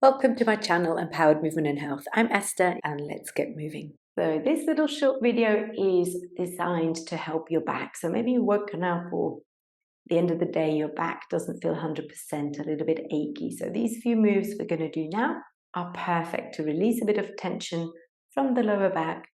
Welcome to my channel, Empowered Movement and Health. I'm Esther and let's get moving. So this little short video is designed to help your back. So maybe you've woken up or at the end of the day your back doesn't feel 100%, a little bit achy. So these few moves we're going to do now are perfect to release a bit of tension from the lower back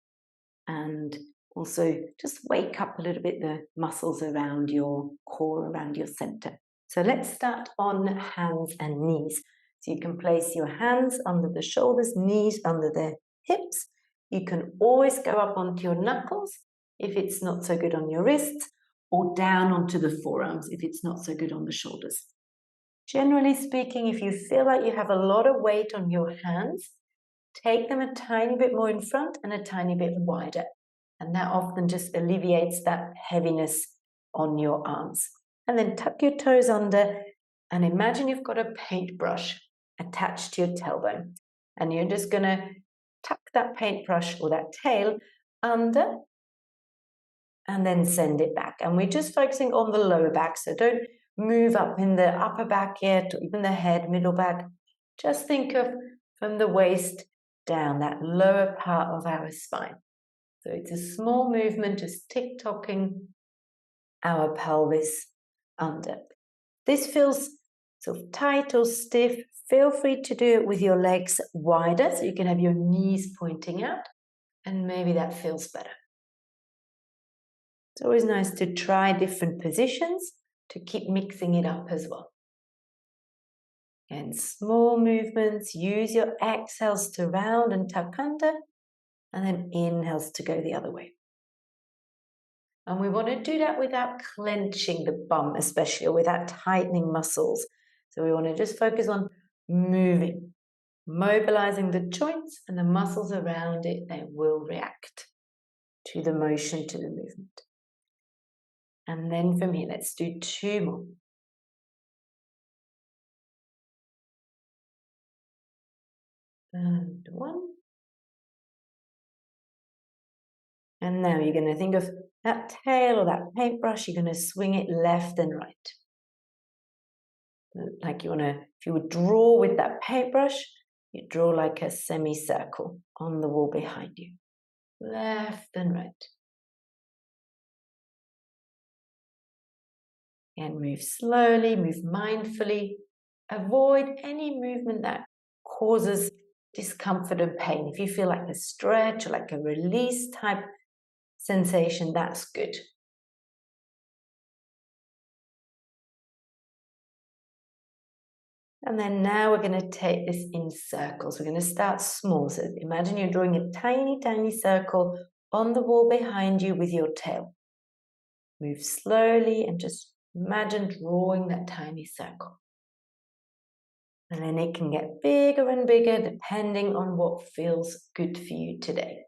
and also just wake up a little bit the muscles around your core, around your center. So let's start on hands and knees. So you can place your hands under the shoulders, knees under the hips. You can always go up onto your knuckles if it's not so good on your wrists, or down onto the forearms if it's not so good on the shoulders. Generally speaking, if you feel like you have a lot of weight on your hands, take them a tiny bit more in front and a tiny bit wider. And that often just alleviates that heaviness on your arms. And then tuck your toes under and imagine you've got a paintbrush attached to your tailbone. And you're just going to tuck that paintbrush or that tail under and then send it back. And we're just focusing on the lower back. So don't move up in the upper back yet, or even the head, middle back. Just think of from the waist down, that lower part of our spine. So it's a small movement, just tick-tocking our pelvis under. This feels sort of tight or stiff. Feel free to do it with your legs wider, so you can have your knees pointing out, and maybe that feels better. It's always nice to try different positions to keep mixing it up as well. And small movements, use your exhales to round and tuck under, and then inhales to go the other way. And we want to do that without clenching the bum, especially, or without tightening muscles. So we want to just focus on moving, mobilizing the joints, and the muscles around it, they will react to the motion, to the movement. And then from here, let's do 2 more. And 1. And now you're going to think of that tail or that paintbrush, you're going to swing it left and right. Like if you would draw with that paintbrush, you draw like a semicircle on the wall behind you. Left and right. And move slowly, move mindfully. Avoid any movement that causes discomfort and pain. If you feel like a stretch or like a release type sensation, that's good. And then now we're going to take this in circles. We're going to start small. So imagine you're drawing a tiny, tiny circle on the wall behind you with your tail. Move slowly and just imagine drawing that tiny circle. And then it can get bigger and bigger depending on what feels good for you today.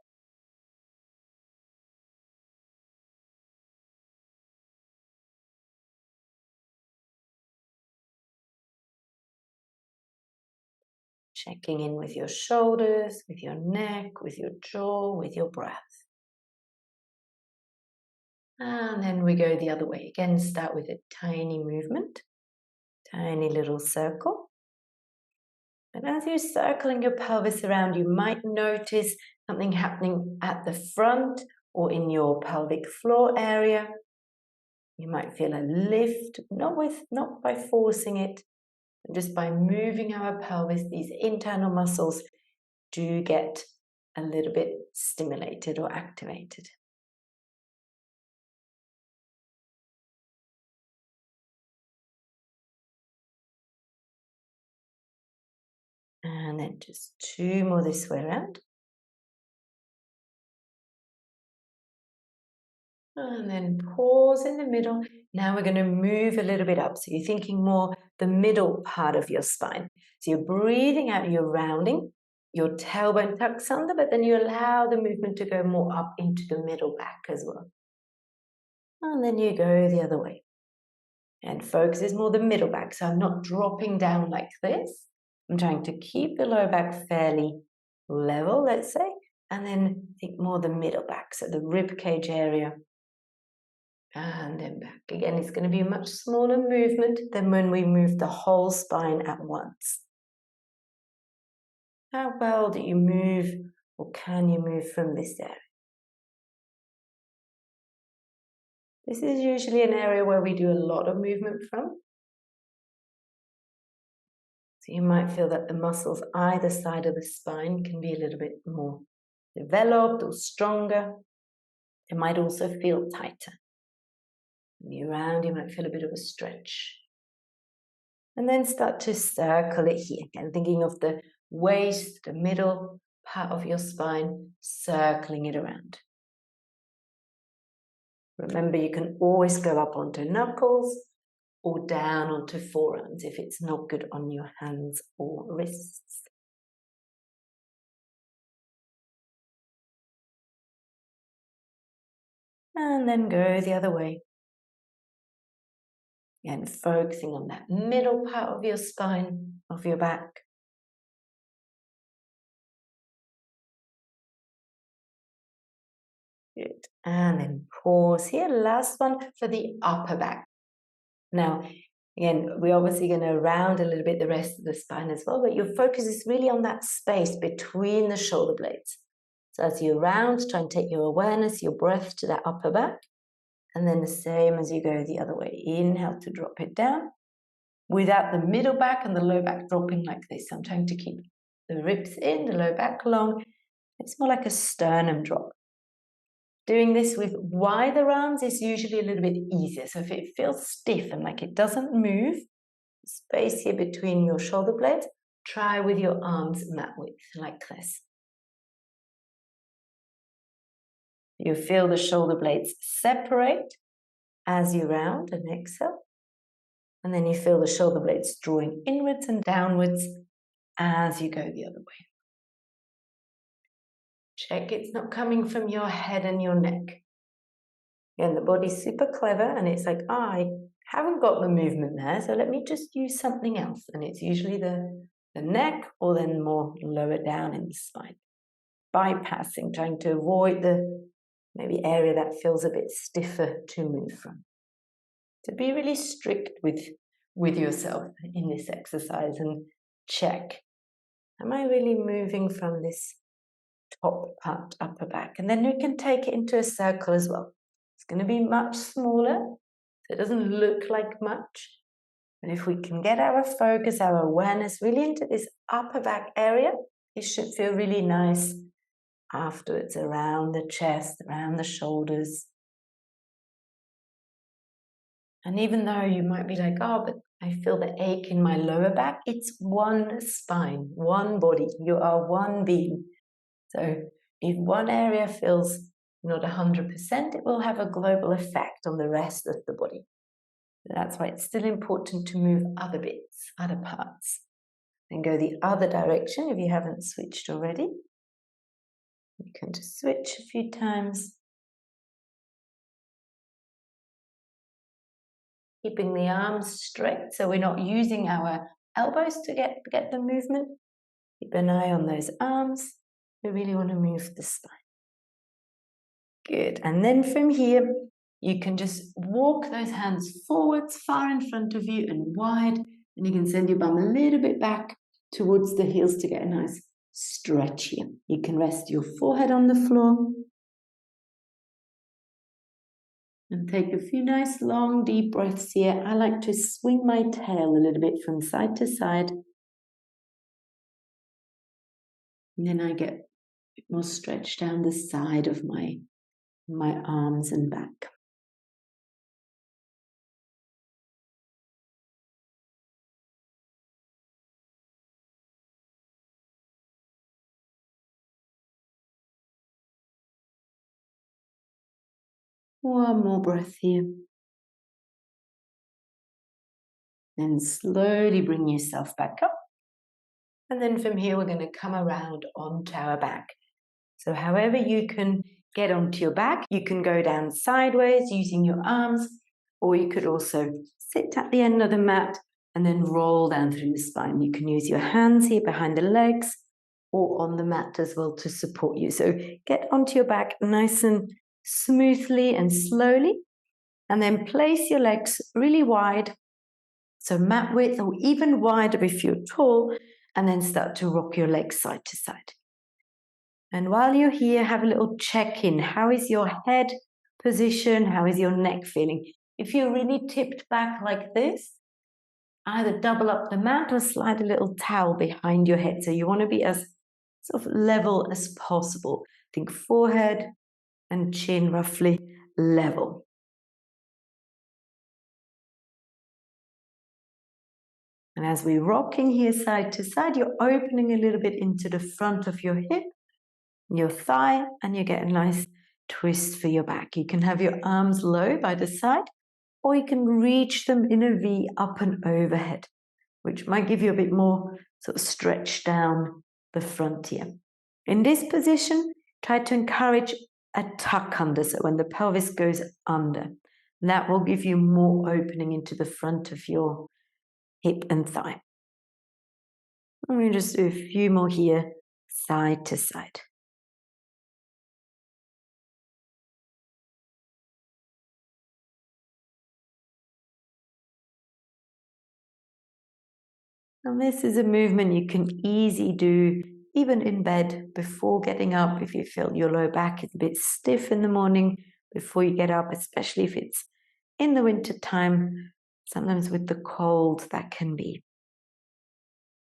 Checking in with your shoulders, with your neck, with your jaw, with your breath. And then we go the other way. Again, start with a tiny movement, tiny little circle. And as you're circling your pelvis around, you might notice something happening at the front or in your pelvic floor area. You might feel a lift, not by forcing it, but just by moving our pelvis. These internal muscles do get a little bit stimulated or activated. And then just 2 more this way around. And then pause in the middle. Now we're going to move a little bit up. So you're thinking more the middle part of your spine. So you're breathing out, you're rounding, your tailbone tucks under, but then you allow the movement to go more up into the middle back as well. And then you go the other way. And focus is more the middle back. So I'm not dropping down like this. I'm trying to keep the lower back fairly level, let's say, and then think more the middle back, so the rib cage area. And then back again. It's going to be a much smaller movement than when we move the whole spine at once. How well do you move, or can you move from this area? This is usually an area where we do a lot of movement from. So you might feel that the muscles either side of the spine can be a little bit more developed or stronger. It might also feel tighter. When you're around, you might feel a bit of a stretch. And then start to circle it here. Again, thinking of the waist, the middle part of your spine, circling it around. Remember, you can always go up onto knuckles or down onto forearms if it's not good on your hands or wrists. And then go the other way. Again, focusing on that middle part of your spine, of your back. Good. And then pause here. Last one for the upper back. Now, again, we're obviously going to round a little bit the rest of the spine as well, but your focus is really on that space between the shoulder blades. So as you round, try and take your awareness, your breath to that upper back. And then the same as you go the other way. Inhale to drop it down without the middle back and the low back dropping like this. I'm trying to keep the ribs in, the low back long. It's more like a sternum drop. Doing this with wider arms is usually a little bit easier. So if it feels stiff and like it doesn't move, space here between your shoulder blades, try with your arms mat width like this. You feel the shoulder blades separate as you round and exhale. And then you feel the shoulder blades drawing inwards and downwards as you go the other way. Check it's not coming from your head and your neck. Again, the body's super clever and it's like, I haven't got the movement there, so let me just use something else. And it's usually the neck or then more lower down in the spine. Bypassing, trying to avoid the maybe area that feels a bit stiffer to move from. To be really strict with yourself in this exercise and check, am I really moving from this top part, upper back? And then we can take it into a circle as well. It's going to be much smaller, so it doesn't look like much. And if we can get our focus, our awareness really into this upper back area, it should feel really nice afterwards, around the chest, around the shoulders. And even though you might be like, oh, but I feel the ache in my lower back, it's one spine, one body. You are one being. So if one area feels not 100%, it will have a global effect on the rest of the body. That's why it's still important to move other bits, other parts. And go the other direction if you haven't switched already. You can just switch a few times. Keeping the arms straight, so we're not using our elbows to get the movement. Keep an eye on those arms. We really want to move the spine. Good. And then from here, you can just walk those hands forwards, far in front of you and wide. And you can send your bum a little bit back towards the heels to get a nice stretch here. You can rest your forehead on the floor. And take a few nice long deep breaths here. I like to swing my tail a little bit from side to side. And then I get a bit more stretch down the side of my arms and back. One more breath here. Then slowly bring yourself back up. And then from here, we're going to come around onto our back. So however you can get onto your back, you can go down sideways using your arms, or you could also sit at the end of the mat and then roll down through the spine. You can use your hands here behind the legs or on the mat as well to support you. So get onto your back nice and smoothly and slowly, and then place your legs really wide, so mat width or even wider if you're tall, and then start to rock your legs side to side. And while you're here, have a little check-in. How is your head position? How is your neck feeling? If you're really tipped back like this, either double up the mat or slide a little towel behind your head. So you want to be as sort of level as possible. Think forehead and chin roughly level. And as we're rocking here side to side, you're opening a little bit into the front of your hip, your thigh, and you get a nice twist for your back. You can have your arms low by the side, or you can reach them in a V up and overhead, which might give you a bit more sort of stretch down the front here. In this position, try to encourage a tuck under, so when the pelvis goes under, that will give you more opening into the front of your hip and thigh. And we just do a few more here, side to side. And this is a movement you can easily do even in bed before getting up if you feel your lower back is a bit stiff in the morning before you get up, especially if it's in the winter time. Sometimes with the cold that can be.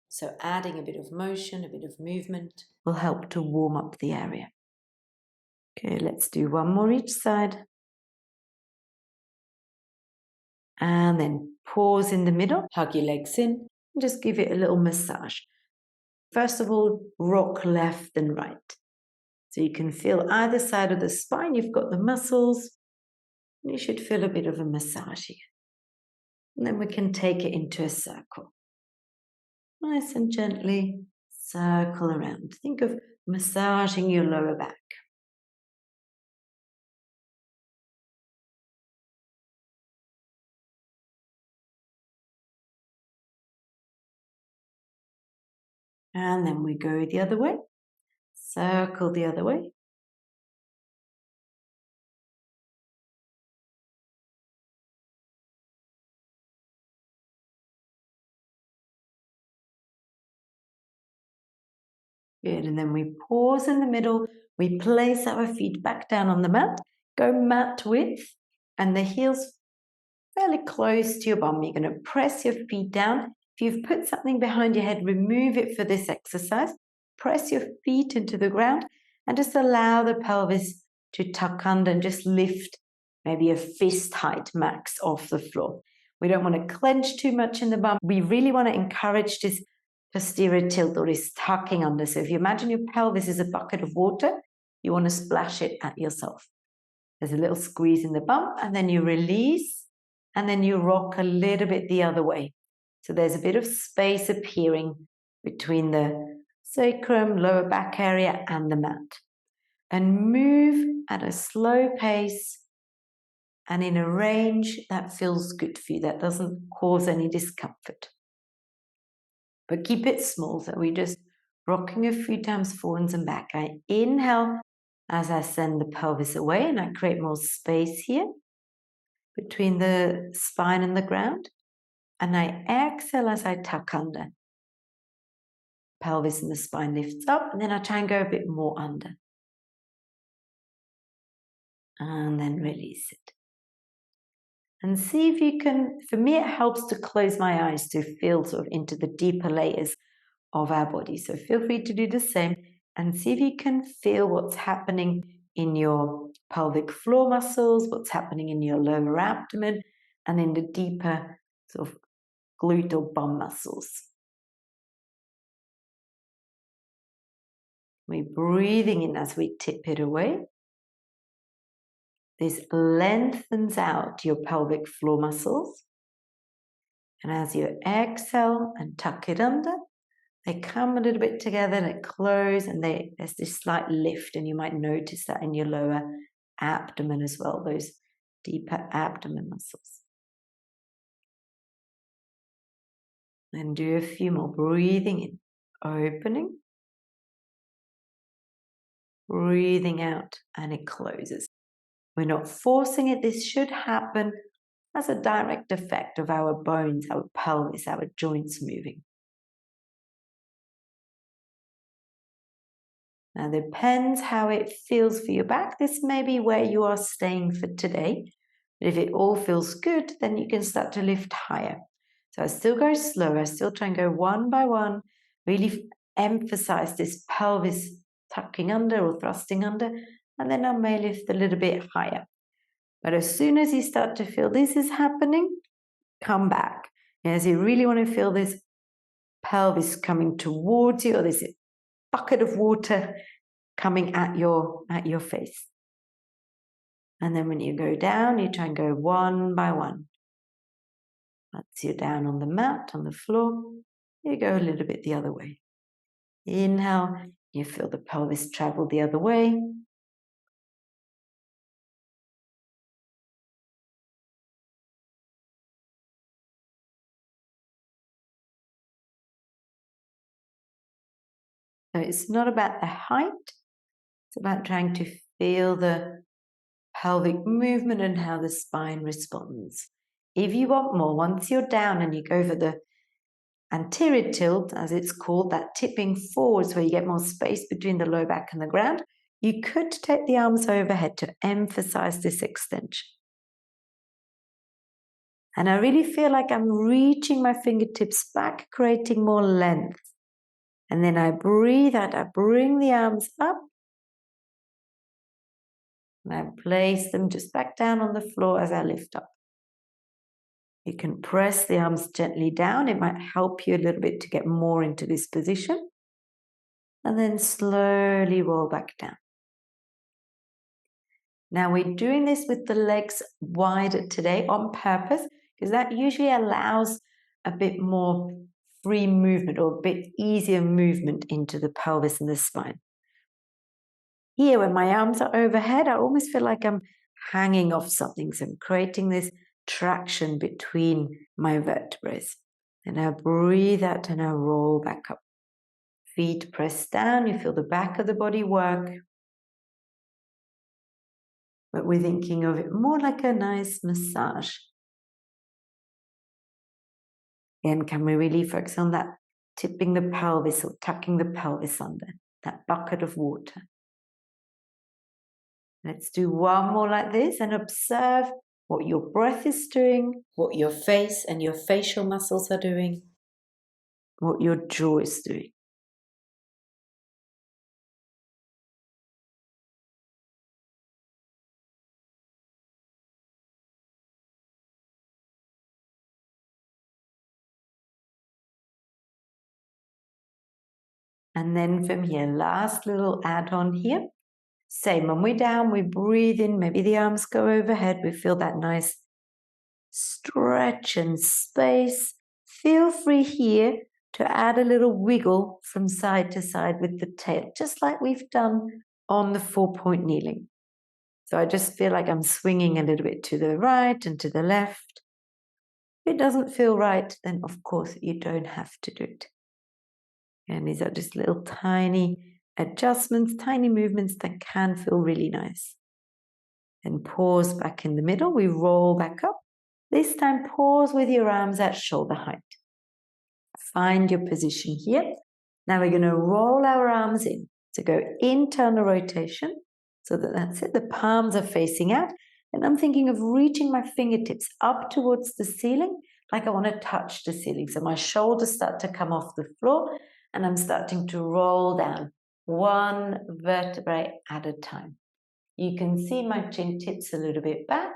So adding a bit of motion, a bit of movement will help to warm up the area. Okay, let's do one more each side. And then pause in the middle, hug your legs in, and just give it a little massage. First of all, rock left and right. So you can feel either side of the spine, you've got the muscles, and you should feel a bit of a massage here. And then we can take it into a circle. Nice and gently circle around. Think of massaging your lower back. And then we go the other way. Circle the other way. Good, and then we pause in the middle. We place our feet back down on the mat. Go mat width, and the heels fairly close to your bum. You're going to press your feet down. If you've put something behind your head, remove it for this exercise. Press your feet into the ground and just allow the pelvis to tuck under and just lift maybe a fist height max off the floor. We don't want to clench too much in the bum. We really want to encourage this posterior tilt or this tucking under. So if you imagine your pelvis is a bucket of water, you want to splash it at yourself. There's a little squeeze in the bum, and then you release, and then you rock a little bit the other way. So there's a bit of space appearing between the sacrum, lower back area, and the mat. And move at a slow pace and in a range that feels good for you, that doesn't cause any discomfort. But keep it small, so we're just rocking a few times forwards and back. I inhale as I send the pelvis away, and I create more space here between the spine and the ground. And I exhale as I tuck under. Pelvis and the spine lifts up, and then I try and go a bit more under. And then release it. And see if you can, for me it helps to close my eyes to feel sort of into the deeper layers of our body. So feel free to do the same and see if you can feel what's happening in your pelvic floor muscles, what's happening in your lower abdomen, and in the deeper sort of glute or bum muscles. We're breathing in as we tip it away. This lengthens out your pelvic floor muscles. And as you exhale and tuck it under, they come a little bit together and it close, and there's this slight lift, and you might notice that in your lower abdomen as well, those deeper abdomen muscles. Then do a few more. Breathing in, opening. Breathing out, and it closes. We're not forcing it. This should happen as a direct effect of our bones, our pelvis, our joints moving. Now, depends how it feels for your back. This may be where you are staying for today. But if it all feels good, then you can start to lift higher. So I still go slower, I still try and go one by one, really emphasize this pelvis tucking under or thrusting under, and then I may lift a little bit higher. But as soon as you start to feel this is happening, come back. As you really want to feel this pelvis coming towards you, or this bucket of water coming at your face. And then when you go down, you try and go one by one. Once you're down on the mat, on the floor, you go a little bit the other way. Inhale, you feel the pelvis travel the other way. So it's not about the height, it's about trying to feel the pelvic movement and how the spine responds. If you want more, once you're down and you go for the anterior tilt, as it's called, that tipping forwards where you get more space between the low back and the ground, you could take the arms overhead to emphasize this extension. And I really feel like I'm reaching my fingertips back, creating more length. And then I breathe out, I bring the arms up, and I place them just back down on the floor as I lift up. You can press the arms gently down. It might help you a little bit to get more into this position. And then slowly roll back down. Now we're doing this with the legs wide today on purpose, because that usually allows a bit more free movement or a bit easier movement into the pelvis and the spine. Here, when my arms are overhead, I almost feel like I'm hanging off something. So I'm creating this traction between my vertebrae. And I breathe out and I roll back up. Feet press down, you feel the back of the body work. But we're thinking of it more like a nice massage. And can we really focus on that tipping the pelvis or tucking the pelvis under, that bucket of water? Let's do one more like this and observe what your breath is doing, what your face and your facial muscles are doing, what your jaw is doing. And then from here, last little add-on here. Same, when we're down, we breathe in, maybe the arms go overhead, we feel that nice stretch and space. Feel free here to add a little wiggle from side to side with the tail, just like we've done on the 4-point kneeling. So I just feel like I'm swinging a little bit to the right and to the left. If it doesn't feel right, then of course you don't have to do it. And these are just little tiny adjustments, tiny movements that can feel really nice. And pause back in the middle. We roll back up. This time, pause with your arms at shoulder height. Find your position here. Now we're going to roll our arms in. So go internal rotation. So that's it. The palms are facing out. And I'm thinking of reaching my fingertips up towards the ceiling, like I want to touch the ceiling. So my shoulders start to come off the floor, and I'm starting to roll down one vertebrae at a time. You can see my chin tips a little bit back.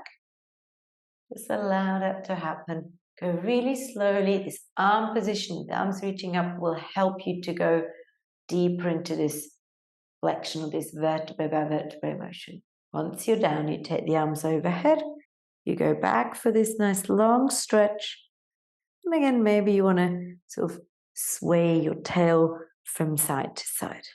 Just allow that to happen. Go really slowly. This arm position, the arms reaching up, will help you to go deeper into this flexion of this vertebrae by vertebrae motion. Once you're down, you take the arms overhead. You go back for this nice long stretch. And again, maybe you want to sort of sway your tail from side to side.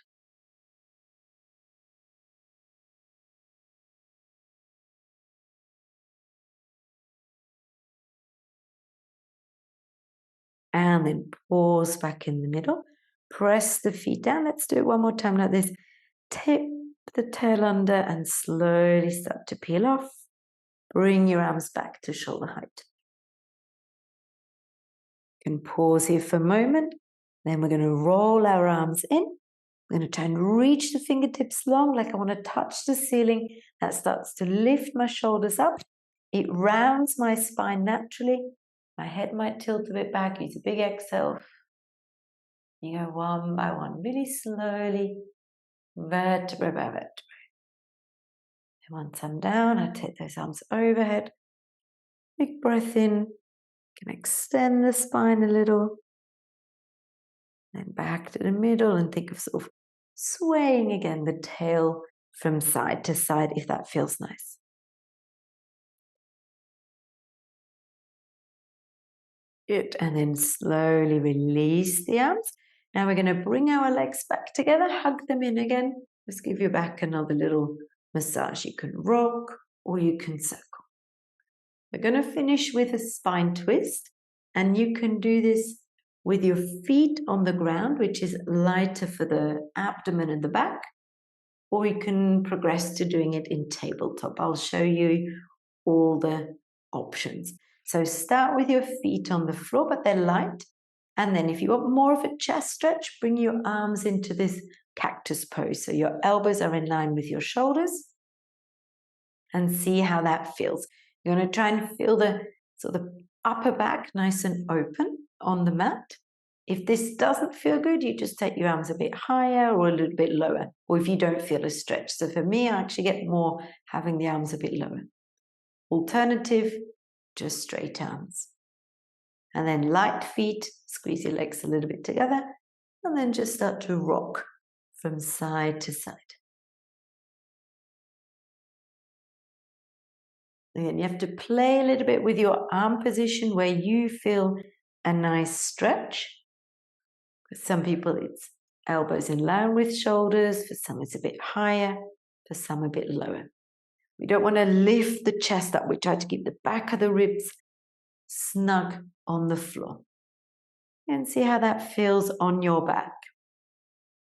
And then pause back in the middle. Press the feet down. Let's do it one more time like this. Tip the tail under and slowly start to peel off. Bring your arms back to shoulder height. You can pause here for a moment. Then we're going to roll our arms in I'm going to try and reach the fingertips long, like I want to touch the ceiling. That starts to lift my shoulders up. It rounds my spine naturally. My head might tilt a bit back. Use a big exhale. You go one by one, really slowly, vertebra by vertebra. And once I'm down, I take those arms overhead. Big breath in. Can extend the spine a little. Then back to the middle and think of sort of swaying again the tail from side to side if that feels nice. Good. And then slowly release the arms. Now we're going to bring our legs back together, hug them in again. Just give your back another little massage. You can rock or you can circle. We're going to finish with a spine twist, and you can do this with your feet on the ground, which is lighter for the abdomen and the back, or you can progress to doing it in tabletop. I'll show you all the options. So start with your feet on the floor, but they're light. And then if you want more of a chest stretch, bring your arms into this cactus pose. So your elbows are in line with your shoulders. And see how that feels. You're going to try and feel the sort of upper back nice and open on the mat. If this doesn't feel good, you just take your arms a bit higher or a little bit lower, or if you don't feel a stretch. So for me, I actually get more having the arms a bit lower. Alternative, just straight arms. And then light feet, squeeze your legs a little bit together, and then just start to rock from side to side. Again, you have to play a little bit with your arm position where you feel a nice stretch. For some people, it's elbows in line with shoulders. For some, it's a bit higher. For some, a bit lower. We don't want to lift the chest up. We try to keep the back of the ribs snug on the floor. And see how that feels on your back.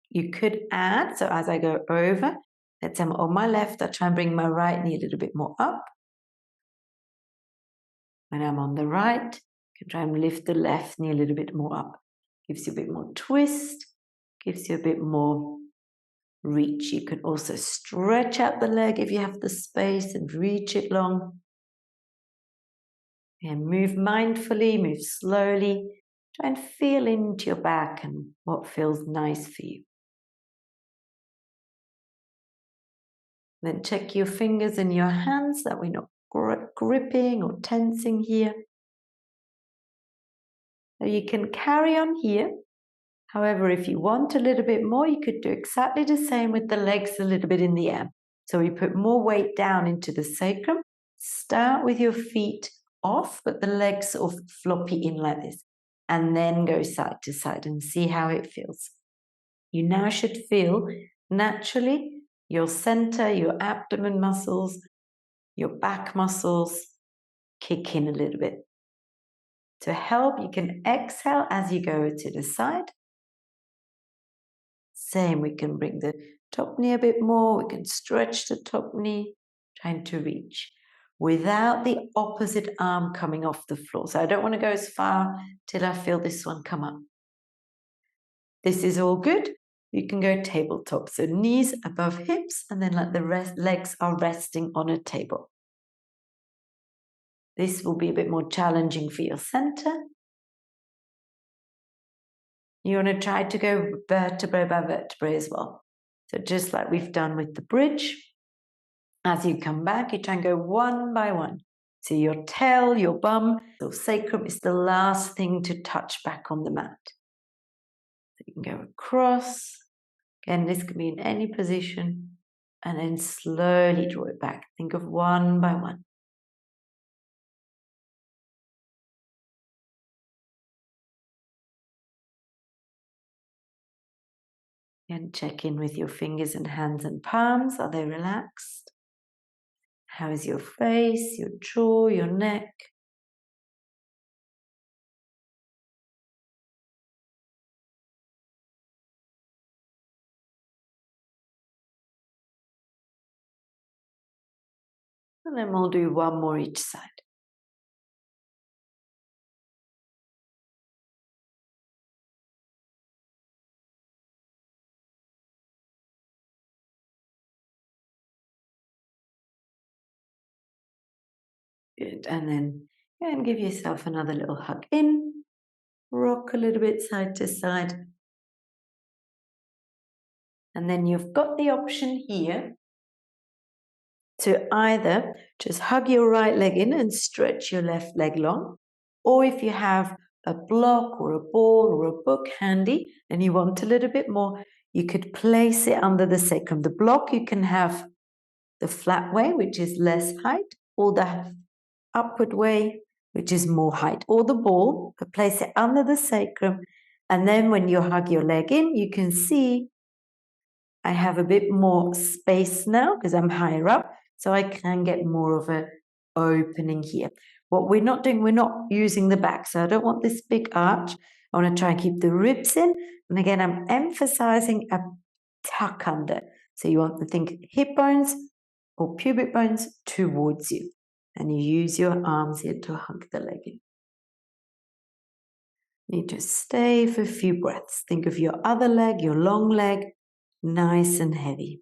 You could add, so as I go over, let's say I'm on my left, I try and bring my right knee a little bit more up. When I'm on the right, you can try and lift the left knee a little bit more up. Gives you a bit more twist, gives you a bit more reach. You can also stretch out the leg if you have the space and reach it long. And move mindfully, move slowly. Try and feel into your back and what feels nice for you. Then check your fingers and your hands that we're not gripping or tensing here. So you can carry on here. However, if you want a little bit more, you could do exactly the same with the legs a little bit in the air. So we put more weight down into the sacrum. Start with your feet off, but the legs sort of floppy in like this. And then go side to side and see how it feels. You now should feel naturally your center, your abdomen muscles, your back muscles kick in a little bit. To help, you can exhale as you go to the side. Same, we can bring the top knee a bit more. We can stretch the top knee, trying to reach without the opposite arm coming off the floor. So I don't want to go as far till I feel this one come up. This is all good. You can go tabletop. So knees above hips and then like the legs are resting on a table. This will be a bit more challenging for your center. You want to try to go vertebra by vertebra as well. So just like we've done with the bridge, as you come back, you try and go one by one. So your tail, your bum, your sacrum is the last thing to touch back on the mat. So you can go across. Again, this can be in any position. And then slowly draw it back. Think of one by one. And check in with your fingers and hands and palms. Are they relaxed? How is your face, your jaw, your neck? And then we'll do one more each side. Good. And then go and give yourself another little hug in. Rock a little bit side to side. And then you've got the option here to either just hug your right leg in and stretch your left leg long, or if you have a block or a ball or a book handy and you want a little bit more, you could place it under the sacrum. The block you can have the flat way, which is less height, or the upward way, which is more height, or the ball, but place it under the sacrum, and then when you hug your leg in, you can see I have a bit more space now because I'm higher up, so I can get more of an opening here. What we're not doing, we're not using the back, so I don't want this big arch. I want to try and keep the ribs in, and again, I'm emphasizing a tuck under. So you want to think hip bones or pubic bones towards you, and you use your arms here to hug the leg in. You need to stay for a few breaths. Think of your other leg, your long leg, nice and heavy.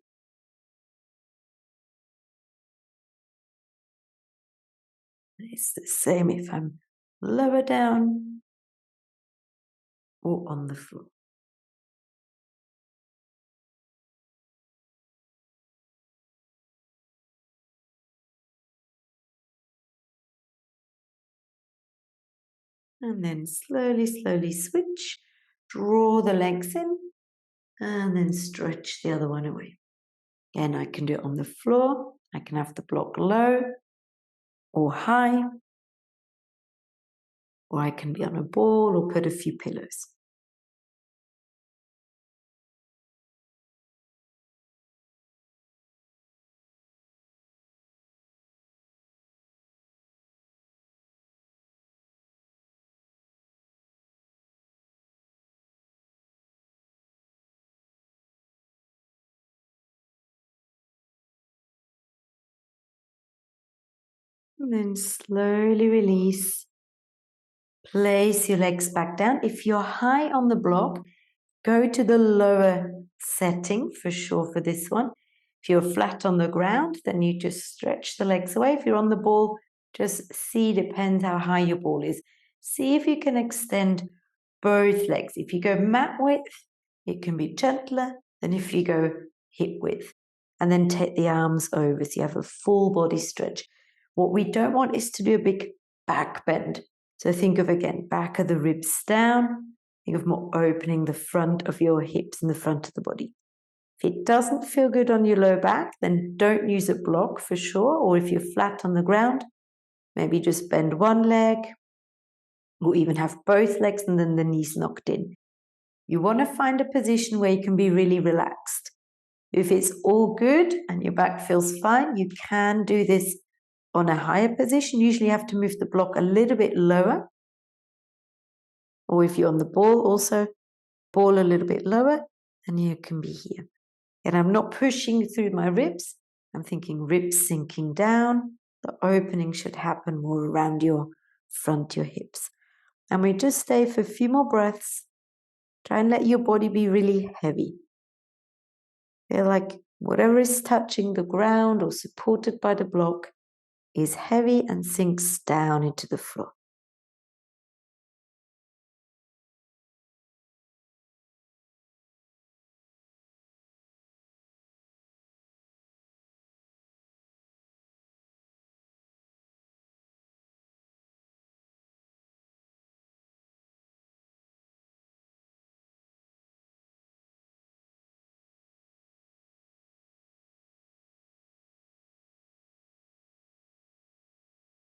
It's the same if I'm lower down or on the floor. And then slowly, slowly switch. Draw the legs in and then stretch the other one away. Again, I can do it on the floor. I can have the block low or high, or I can be on a ball or put a few pillows. And then slowly release. Place your legs back down. If you're high on the block, go to the lower setting for sure for this one. If you're flat on the ground, then you just stretch the legs away. If you're on the ball, just see, depends how high your ball is. See if you can extend both legs. If you go mat width, it can be gentler than if you go hip width. And then take the arms over so you have a full body stretch. What we don't want is to do a big back bend. So think of, again, back of the ribs down. Think of more opening the front of your hips and the front of the body. If it doesn't feel good on your low back, then don't use a block for sure. Or if you're flat on the ground, maybe just bend one leg, or even have both legs and then the knees knocked in. You want to find a position where you can be really relaxed. If it's all good and your back feels fine, you can do this on a higher position. Usually you have to move the block a little bit lower. Or if you're on the ball, also ball a little bit lower, and you can be here. And I'm not pushing through my ribs. I'm thinking ribs sinking down. The opening should happen more around your front, your hips. And we just stay for a few more breaths. Try and let your body be really heavy. Feel like whatever is touching the ground or supported by the block is heavy and sinks down into the floor.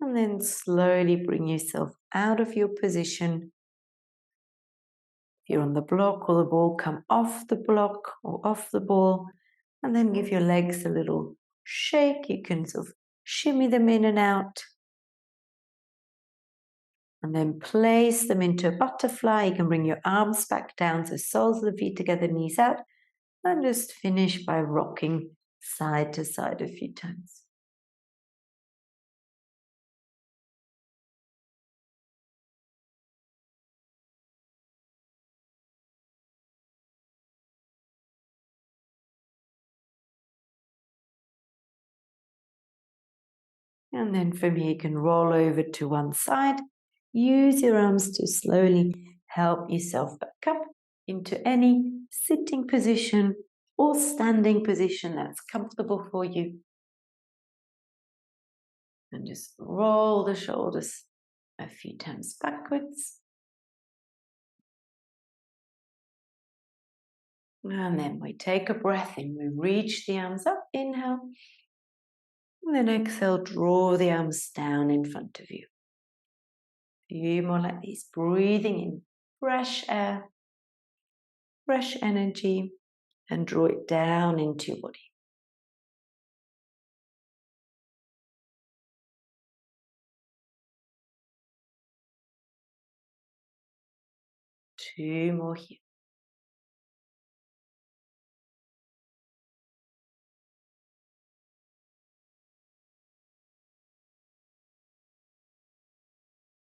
And then slowly bring yourself out of your position. If you're on the block or the ball, come off the block or off the ball, and then give your legs a little shake. You can sort of shimmy them in and out. And then place them into a butterfly. You can bring your arms back down, so soles of the feet together, knees out, and just finish by rocking side to side a few times. And then from here you can roll over to one side. Use your arms to slowly help yourself back up into any sitting position or standing position that's comfortable for you. And just roll the shoulders a few times backwards. And then we take a breath in, we reach the arms up, inhale. And then exhale, draw the arms down in front of you. A few more like this, breathing in fresh air, fresh energy, and draw it down into your body. Two more here.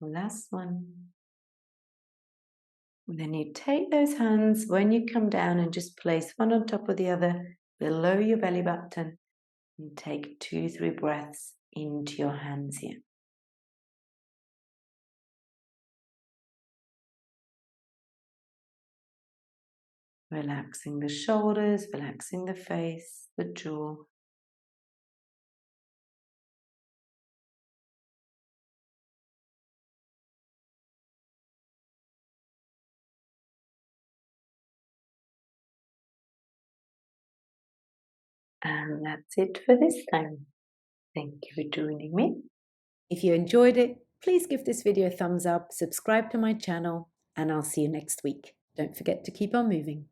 Last one. And then you take those hands when you come down and just place one on top of the other below your belly button and take 2-3 breaths into your hands here. Relaxing the shoulders, relaxing the face, the jaw. And that's it for this time. Thank you for joining me. If you enjoyed it, please give this video a thumbs up, subscribe to my channel, and I'll see you next week. Don't forget to keep on moving.